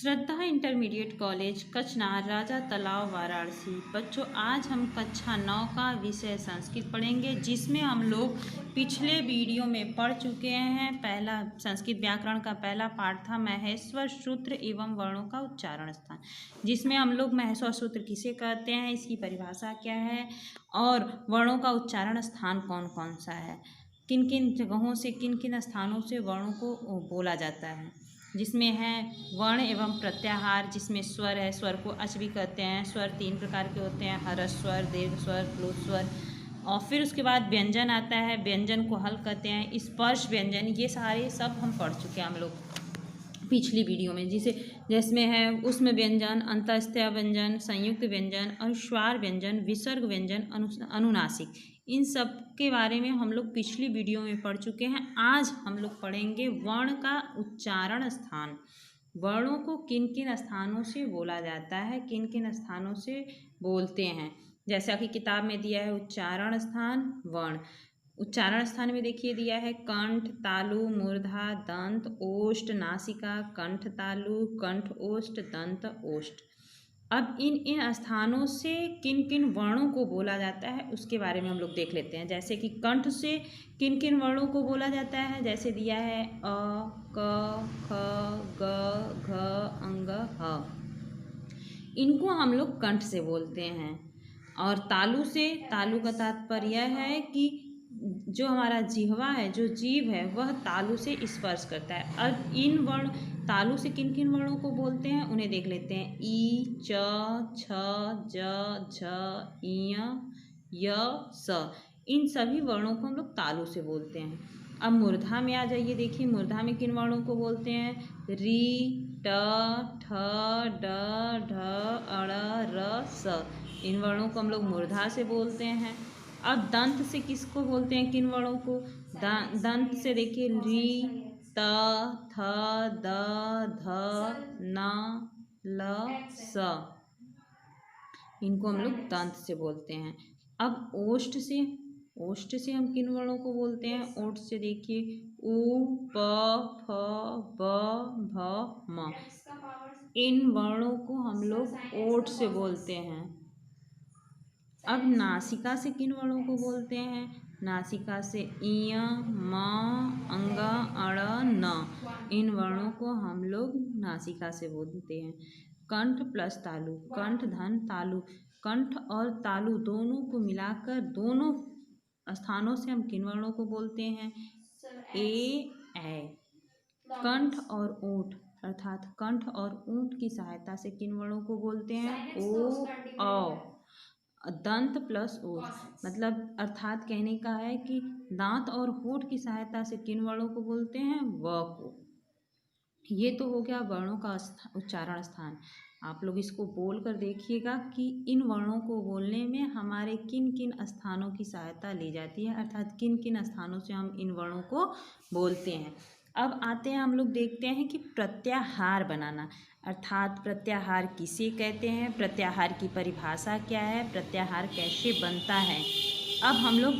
श्रद्धा intermediate college कचनार राजा तालाब वाराणसी। बच्चों, आज हम कक्षा 9 का विषय संस्कृत पढ़ेंगे, जिसमें हम लोग पिछले वीडियो में पढ़ चुके हैं। पहला संस्कृत व्याकरण का पहला पाठ था महेश्वर सूत्र एवं वर्णों का उच्चारण स्थान, जिसमें हम लोग महेश्वर सूत्र किसे कहते हैं, इसकी परिभाषा क्या है और वर्णों का उच्चारण स्थान कौन कौन सा है, किन किन जगहों से किन किन स्थानों से वर्णों को बोला जाता है, जिसमें है वर्ण एवं प्रत्याहार, जिसमें स्वर है, स्वर को अच भी कहते हैं। स्वर 3 प्रकार के होते हैं, हर्ष स्वर, दीर्घ स्वर, प्लुत स्वर। और फिर उसके बाद व्यंजन आता है, व्यंजन को हल कहते हैं, स्पर्श व्यंजन। ये सारे सब हम पढ़ चुके हैं हम लोग पिछली वीडियो में, जिसमें है उसमें व्यंजन, अंतःस्थय व्यंजन, संयुक्त व्यंजन, अनुस्वार व्यंजन, विसर्ग व्यंजन, अनुनासिक। इन सब के बारे में हम लोग पिछली वीडियो में पढ़ चुके हैं। आज हम लोग पढ़ेंगे वर्ण का उच्चारण स्थान। वर्णों को किन किन स्थानों से बोला जाता है, किन किन स्थानों से बोलते हैं। जैसा कि किताब में दिया है उच्चारण स्थान वर्ण। उच्चारण स्थान में देखिए दिया है कंठ, तालु, मूर्धा, दंत, ओष्ठ, नासिका, कंठ तालु, कंठ ओष्ठ, दंत ओष्ठ। अब इन स्थानों से किन किन वर्णों को बोला जाता है उसके बारे में हम लोग देख लेते हैं। जैसे कि कंठ से किन किन वर्णों को बोला जाता है, जैसे दिया है अ, क, ख, ग, घ, अंग, ह। इनको हम लोग कंठ से बोलते हैं। और तालु से, तालु का तात्पर्य है कि जो हमारा जिह्वा है, जो जीभ है, वह तालु से स्पर्श करता है। अब इन वर्ण तालु से किन किन वर्णों को बोलते हैं उन्हें देख लेते हैं। ई, च, छ, ज, झ, इय, य, स। इन सभी वर्णों को हम लोग तालु से बोलते हैं। अब मूर्धा में आ जाइए, देखिए मूर्धा में किन वर्णों को बोलते हैं। री, ट, ठ, ड, ढ, अड़, र, स। इन वर्णों को हम लोग मूर्धा से बोलते हैं। अब दंत से किसको बोलते हैं, किन वर्णों को। दंत से देखिए री, त, थ, द, ध, न, ल, स। इनको हम लोग दंत से बोलते हैं। अब ओष्ठ से हम किन वर्णों को बोलते हैं। ओष्ठ से देखिए उ, प, फ, ब, भ, म। इन वर्णों को हम लोग ओष्ठ से बोलते हैं। अब नासिका से किन वर्णों को बोलते हैं। नासिका से इय, म, अंग, अड़, न। इन वर्णों को हम लोग नासिका से बोलते हैं। कंठ प्लस तालु, कंठ धन तालु। कंठ और तालु दोनों को मिलाकर दोनों स्थानों से हम किन वर्णों को बोलते हैं। ए। कंठ और ऊंट, अर्थात कंठ और ऊंट की सहायता से किन वर्णों को बोलते हैं। ओ, औ। दंत प्लस ओष्ठ, मतलब अर्थात कहने का है कि दांत और होठ की सहायता से किन वर्णों को बोलते हैं। व को। ये तो हो गया वर्णों का उच्चारण स्थान। आप लोग इसको बोल कर देखिएगा कि इन वर्णों को बोलने में हमारे किन किन स्थानों की सहायता ली जाती है, अर्थात किन किन स्थानों से हम इन वर्णों को बोलते हैं। अब आते हैं, हम लोग देखते हैं कि प्रत्याहार बनाना, अर्थात प्रत्याहार किसे कहते हैं, प्रत्याहार की परिभाषा क्या है, प्रत्याहार कैसे बनता है। अब हम लोग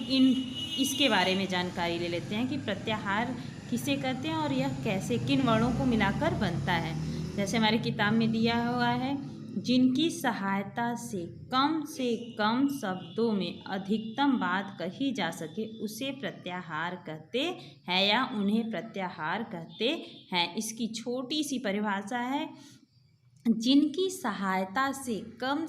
इसके बारे में जानकारी ले लेते हैं कि प्रत्याहार किसे कहते हैं और यह कैसे किन वर्णों को मिलाकर बनता है। जैसे हमारी किताब में दिया हुआ है, जिनकी सहायता से कम शब्दों में अधिकतम बात कही जा सके उसे प्रत्याहार कहते हैं या उन्हें प्रत्याहार कहते हैं। इसकी छोटी सी परिभाषा है, जिनकी सहायता से कम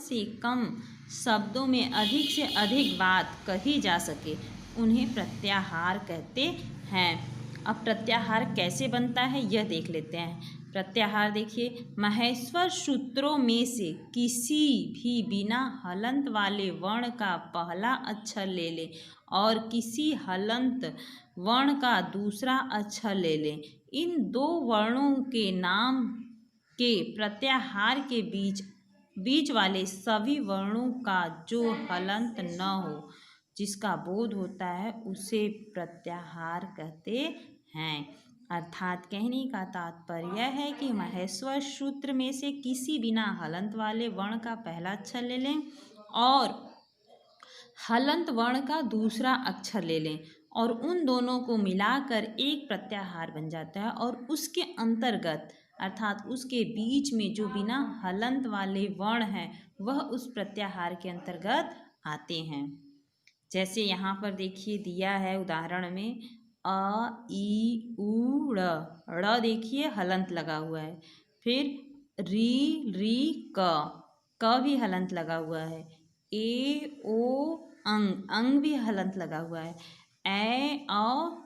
शब्दों में अधिक से अधिक बात कही जा सके उन्हें प्रत्याहार कहते हैं। अब प्रत्याहार कैसे बनता है यह देख लेते हैं। प्रत्याहार देखिए, महेश्वर सूत्रों में से किसी भी बिना हलंत वाले वर्ण का पहला अक्षर ले लें और किसी हलंत वर्ण का दूसरा अक्षर ले लें। इन दो वर्णों के नाम के प्रत्याहार के बीच वाले सभी वर्णों का जो हलंत न हो, जिसका बोध होता है, उसे प्रत्याहार कहते हैं। अर्थात कहने का तात्पर्य है कि महेश्वर सूत्र में से किसी बिना हलंत वाले वर्ण का पहला अक्षर ले लें और हलंत वर्ण का दूसरा अक्षर ले लें और उन दोनों को मिलाकर एक प्रत्याहार बन जाता है और उसके अंतर्गत अर्थात उसके बीच में जो बिना हलंत वाले वर्ण हैं वह उस प्रत्याहार के अंतर्गत आते हैं। जैसे यहाँ पर देखिए दिया है उदाहरण में अ ई उ ड़ देखिए हलंत लगा हुआ है। फिर री री क भी हलंत लगा हुआ है। ए ओ अंग भी हलंत लगा हुआ है। ए औ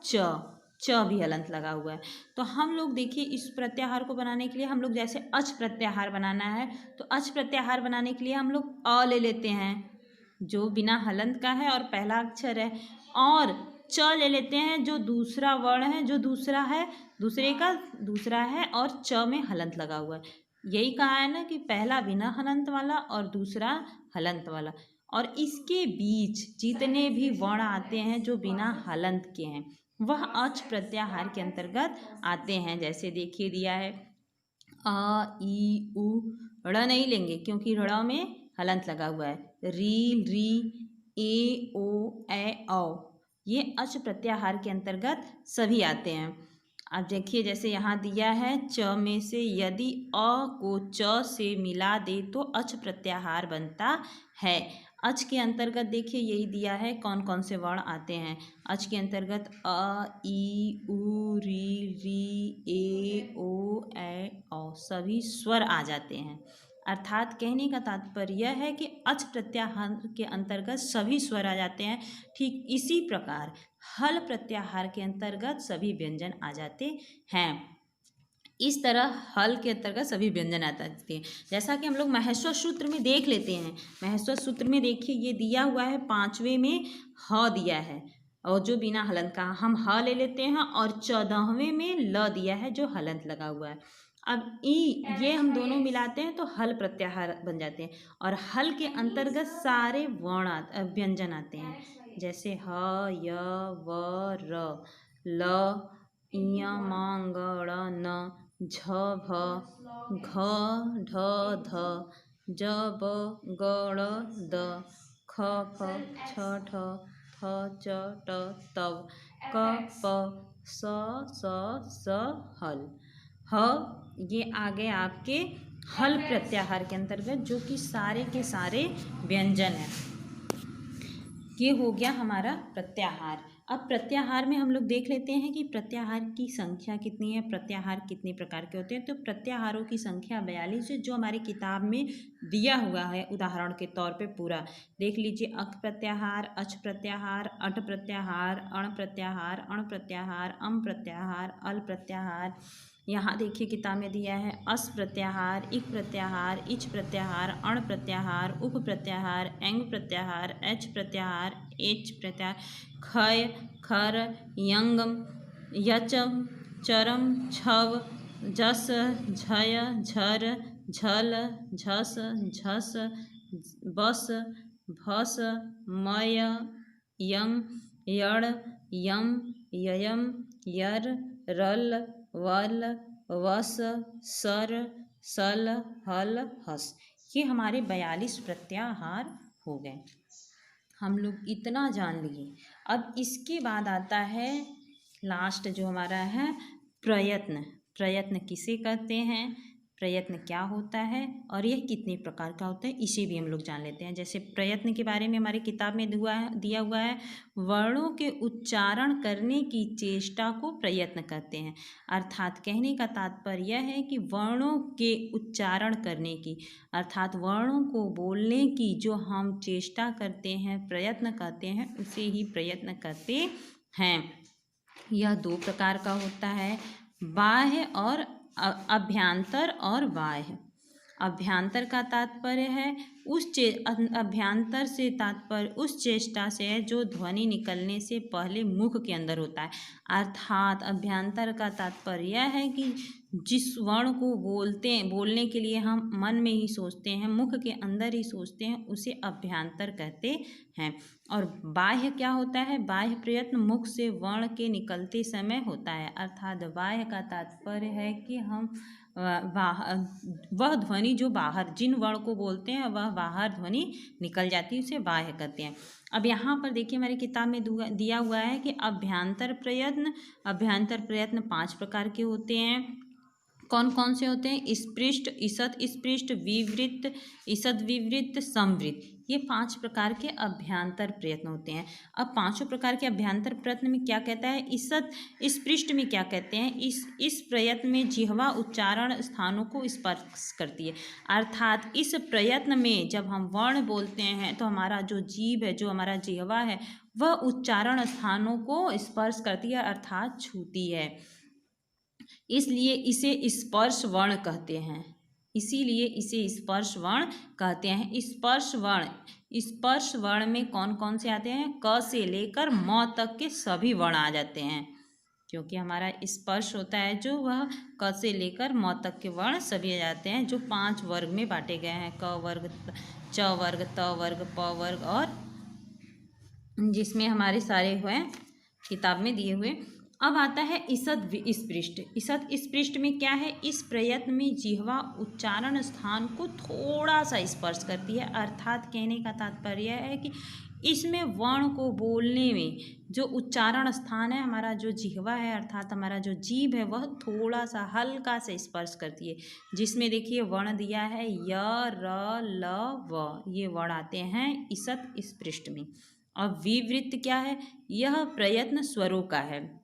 च भी हलंत लगा हुआ है। तो हम लोग देखिए इस प्रत्याहार को बनाने के लिए हम लोग जैसे अच प्रत्याहार बनाना है तो अच प्रत्याहार बनाने के लिए हम लोग अ ले लेते हैं जो बिना हलंत का है और पहला अक्षर है, और च ले लेते हैं जो दूसरा वर्ण है, जो दूसरा है, दूसरे का दूसरा है और च में हलंत लगा हुआ है। यही कहा है ना कि पहला बिना हलंत वाला और दूसरा हलंत वाला, और इसके बीच जितने भी वर्ण आते हैं जो बिना हलंत के हैं वह अच प्रत्याहार के अंतर्गत आते हैं। जैसे देखिए दिया है अ ई उ ड़ नहीं लेंगे क्योंकि ड़ में हलंत लगा हुआ है। री री ए ओ ए औ ये अच प्रत्याहार के अंतर्गत सभी आते हैं। अब देखिए जैसे यहाँ दिया है च में से यदि अ को च से मिला दे तो अच प्रत्याहार बनता है। अच के अंतर्गत देखिए यही दिया है कौन कौन से वर्ण आते हैं। अच के अंतर्गत अ ई उ री ए ओ ए औ सभी स्वर आ जाते हैं। अर्थात कहने का तात्पर्य यह है कि अच प्रत्याहार के अंतर्गत सभी स्वर आ जाते हैं। ठीक इसी प्रकार हल प्रत्याहार के अंतर्गत सभी व्यंजन आ जाते हैं। इस तरह हल के अंतर्गत सभी व्यंजन आ जाते हैं। जैसा कि हम लोग महस्व सूत्र में देख लेते हैं। महस्व सूत्र में देखिए ये दिया हुआ है 5वें में ह दिया है और जो बिना हलंत का हम ह ले लेते हैं, और 14वें में ल दिया है जो हलंत लगा हुआ है। अब ई ये हम दोनों मिलाते हैं तो हल प्रत्याहार बन जाते हैं, और हल के अंतर्गत सारे वर्ण व्यंजन आते हैं। जैसे ह य व र ल य म ग ड़ न झ भ घ ढ ध ज ब ग ड़ द ख फ छ ठ थ च ट तव क प स स हल। ह ये आगे आपके हल प्रत्याहार के अंतर्गत जो कि सारे के सारे व्यंजन हैं। ये हो गया हमारा प्रत्याहार। अब प्रत्याहार में हम लोग देख लेते हैं कि प्रत्याहार की संख्या कितनी है, प्रत्याहार कितने प्रकार के होते हैं। तो प्रत्याहारों की संख्या 42 है जो हमारी किताब में दिया हुआ है उदाहरण के तौर पे पूरा देख लीजिए। अक प्रत्याहार, अच प्रत्याहार, अट प्रत्याहार, अण प्रत्याहार, अण प्रत्याहार, अम प्रत्याहार, अल प्रत्याहार। यहाँ देखिए किताब में दिया है अस प्रत्याहार, इक प्रत्याहार, इच प्रत्याहार, अण प्रत्याहार, उप प्रत्याहार, एंग प्रत्याहार, एच प्रत्याहार, एच प्रत्याहार, खय, खर, यंगम, यचम, चरम, छव, जस, झय, झर, झल, झस, झस, बस, भस, मय, यं, यड़, यम, ययम, यर, रल, वल, वस, सर, सल, हल, हस। ये हमारे 42 प्रत्याहार हो गए। हम लोग इतना जान लिए। अब इसके बाद आता है लास्ट जो हमारा है प्रयत्न। प्रयत्न किसे कहते हैं, प्रयत्न क्या होता है और यह कितने प्रकार का होता है, इसे भी हम लोग जान लेते हैं। जैसे प्रयत्न के बारे में हमारी किताब में दिया हुआ है वर्णों के उच्चारण करने की चेष्टा को प्रयत्न कहते हैं। अर्थात कहने का तात्पर्य यह है कि वर्णों के उच्चारण करने की, अर्थात वर्णों को बोलने की जो हम चेष्टा करते हैं, प्रयत्न करते हैं, उसे ही प्रयत्न करते हैं। यह 2 प्रकार का होता है, बाह्य और अभ्यांतर और बाह्य। अभ्यांतर का तात्पर्य है अभ्यांतर से तात्पर्य उस चेष्टा से है जो ध्वनि निकलने से पहले मुख के अंदर होता है। अर्थात अभ्यांतर का तात्पर्य यह है कि जिस वर्ण को बोलने के लिए हम मन में ही सोचते हैं, मुख के अंदर ही सोचते हैं, उसे अभ्यांतर कहते हैं। और बाह्य क्या होता है, बाह्य प्रयत्न मुख से वर्ण के निकलते समय होता है। अर्थात बाह्य का तात्पर्य है कि हम वह ध्वनि जो बाहर जिन वर्ण को बोलते हैं वह बाहर ध्वनि निकल जाती है, उसे बाह्य कहते हैं। अब यहाँ पर देखिए हमारी किताब में दिया हुआ है कि अभ्यांतर प्रयत्न 5 प्रकार के होते हैं। कौन कौन से होते हैं? स्पृष्ट, ईषद स्पृष्ट, विवृत, ईषद विवृत, संवृत। ये 5 प्रकार के अभ्यांतर प्रयत्न होते हैं। अब पांचों प्रकार के अभ्यांतर प्रयत्न में क्या कहता है? ईषद स्पृष्ट में क्या कहते हैं? इस प्रयत्न में जिह्वा उच्चारण स्थानों को स्पर्श करती है। अर्थात इस प्रयत्न में जब हम वर्ण बोलते हैं तो हमारा जो जीभ है, जो हमारा जिह्वा है, वह उच्चारण स्थानों को स्पर्श करती है, अर्थात छूती है। इसलिए इसे स्पर्श वर्ण कहते हैं। इसीलिए इसे स्पर्श वर्ण कहते हैं। स्पर्श वर्ण में कौन कौन से आते हैं? क से लेकर म तक के सभी वर्ण आ जाते हैं, क्योंकि हमारा स्पर्श होता है जो, वह क से लेकर म तक के वर्ण सभी आ जाते हैं, जो 5 वर्ग में बांटे गए हैं। क वर्ग, च वर्ग, त वर्ग, प वर्ग, और जिसमें हमारे सारे हुए किताब में दिए हुए। अब आता है ईषद स्पृष्ट। ईषद स्पृष्ट में क्या है? इस प्रयत्न में जिह्वा उच्चारण स्थान को थोड़ा सा स्पर्श करती है, अर्थात कहने का तात्पर्य है कि इसमें वर्ण को बोलने में जो उच्चारण स्थान है, हमारा जो जिह्वा है, अर्थात हमारा जो जीभ है, वह थोड़ा सा हल्का से स्पर्श करती है। जिसमें देखिए वर्ण दिया है य, र, ल, व, ये वर्ण आते हैं ईषद स्पृष्ट में। और विवृत क्या है? यह प्रयत्न स्वरों का है।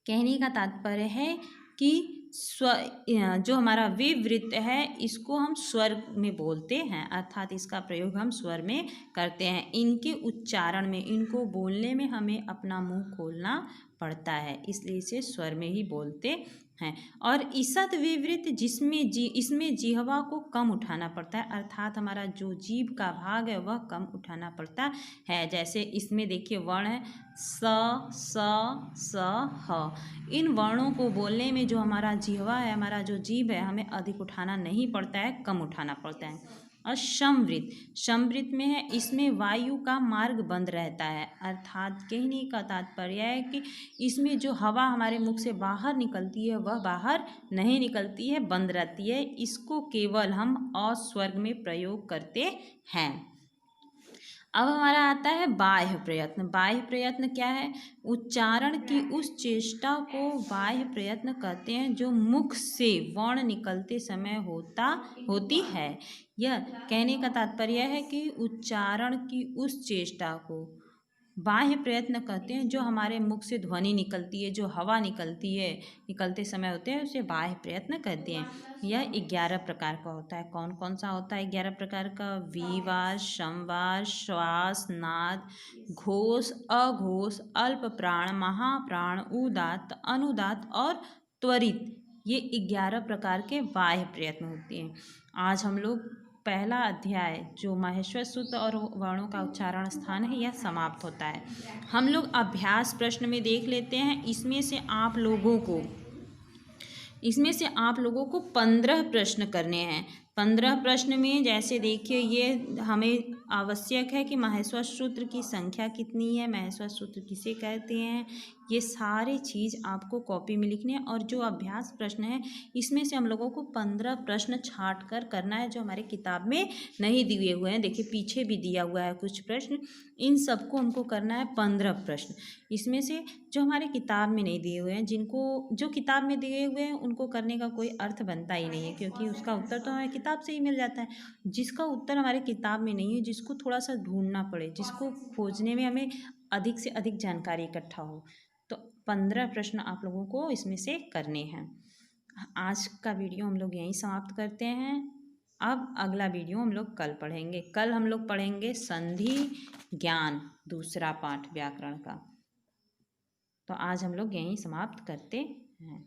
कहने का तात्पर्य है कि जो हमारा विवृत है, इसको हम स्वर में बोलते हैं, अर्थात इसका प्रयोग हम स्वर में करते हैं। इनके उच्चारण में, इनको बोलने में हमें अपना मुंह खोलना पड़ता है, इसलिए इसे स्वर में ही बोलते हैं। और ईषद विवृत इसमें जिह्वा को कम उठाना पड़ता है, अर्थात हमारा जो जीभ का भाग है वह कम उठाना पड़ता है। जैसे इसमें देखिए वर्ण है स, स, ह। इन वर्णों को बोलने में जो हमारा जिह्वा है, हमारा जो जीभ है, हमें अधिक उठाना नहीं पड़ता है, कम उठाना पड़ता है। और संवृत में है, इसमें वायु का मार्ग बंद रहता है, अर्थात कहने का तात्पर्य है कि इसमें जो हवा हमारे मुख से बाहर निकलती है वह बाहर नहीं निकलती है, बंद रहती है। इसको केवल हम अस्वर्ग में प्रयोग करते हैं। अब हमारा आता है बाह्य प्रयत्न। बाह्य प्रयत्न क्या है? उच्चारण की उस चेष्टा को बाह्य प्रयत्न कहते हैं जो मुख से वर्ण निकलते समय होती है। यह कहने का तात्पर्य है कि उच्चारण की उस चेष्टा को बाह्य प्रयत्न कहते हैं, जो हमारे मुख से ध्वनि निकलती है, जो हवा निकलती है, निकलते समय होते हैं, उसे बाह्य प्रयत्न कहते हैं। यह 11 प्रकार का होता है। कौन कौन सा होता है 11 प्रकार का? विवार, संवार, श्वास, नाद, घोष, अघोष, अल्प प्राण, महाप्राण, उदात्त, अनुदात्त और त्वरित। ये 11 प्रकार के बाह्य प्रयत्न होते हैं। आज हम लोग पहला अध्याय जो माहेश्वर सूत्र और वर्णों का उच्चारण स्थान है, यह समाप्त होता है। हम लोग अभ्यास प्रश्न में देख लेते हैं। इसमें से आप लोगों को 15 प्रश्न करने हैं। 15 प्रश्न में जैसे देखिए, ये हमें आवश्यक है कि माहेश्वर सूत्र की संख्या कितनी है, माहेश्वर सूत्र किसे कहते हैं, ये सारी चीज़ आपको कॉपी में लिखने हैं। और जो अभ्यास प्रश्न है, इसमें से हम लोगों को 15 प्रश्न छांट कर करना है, जो हमारे किताब में नहीं दिए हुए हैं। देखिए पीछे भी दिया हुआ है कुछ प्रश्न, इन सबको हमको करना है 15 प्रश्न। इसमें से जो हमारे किताब में नहीं दिए हुए हैं, जो किताब में दिए हुए हैं उनको करने का कोई अर्थ बनता ही नहीं है, क्योंकि उसका उत्तर तो हमें किताब से ही मिल जाता है। जिसका उत्तर हमारे किताब में नहीं है, जिसको थोड़ा सा ढूंढना पड़े, जिसको खोजने में हमें अधिक से अधिक जानकारी इकट्ठा हो, तो 15 प्रश्न आप लोगों को इसमें से करने हैं। आज का वीडियो हम लोग यहीं समाप्त करते हैं। अब अगला वीडियो हम लोग कल पढ़ेंगे। कल हम लोग पढ़ेंगे संधि ज्ञान, दूसरा पाठ व्याकरण का। तो आज हम लोग यहीं समाप्त करते हैं।